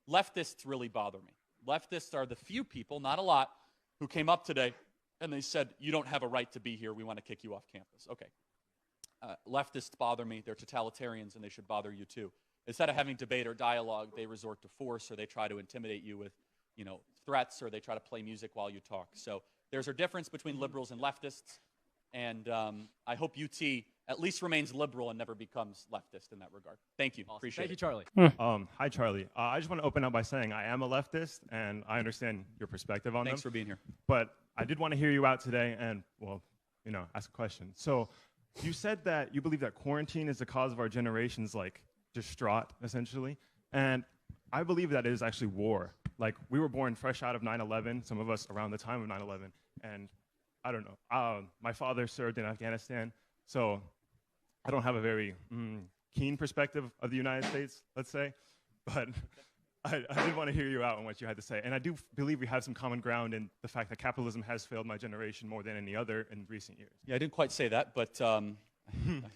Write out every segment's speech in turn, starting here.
leftists really bother me. Leftists are the few people, not a lot, who came up today and they said, you don't have a right to be here. We want to kick you off campus. Okay. Leftists bother me. They're totalitarians, and they should bother you too. Instead of having debate or dialogue, they resort to force, or they try to intimidate you with, threats, or they try to play music while you talk. So there's a difference between liberals and leftists, and I hope UT at least remains liberal and never becomes leftist in that regard. Thank you. Awesome. Appreciate it. Thank you, Charlie. Hi, Charlie. I just want to open up by saying I am a leftist, and I understand your perspective on Thanks them. for being here. But I did want to hear you out today and, ask a question. So you said that you believe that quarantine is the cause of our generation's, distraught, essentially. And I believe that it is actually war. Like, we were born fresh out of 9/11, some of us around the time of 9/11. And I don't know. My father served in Afghanistan, so I don't have a very keen perspective of the United States, let's say. But I did want to hear you out on what you had to say. And I do believe we have some common ground in the fact that capitalism has failed my generation more than any other in recent years. Yeah, I didn't quite say that, but I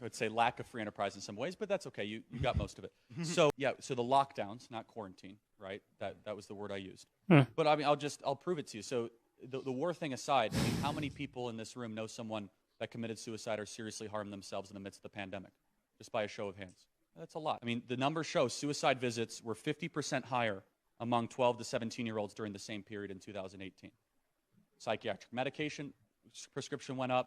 would say lack of free enterprise in some ways, but that's okay. You got most of it. So the lockdowns, not quarantine, right? That was the word I used. But I mean, I'll prove it to you. So the war thing aside, I mean, how many people in this room know someone that committed suicide or seriously harmed themselves in the midst of the pandemic? Just by a show of hands. That's a lot. I mean, the numbers show suicide visits were 50% higher among 12 to 17-year-olds during the same period in 2018. Psychiatric medication prescription went up.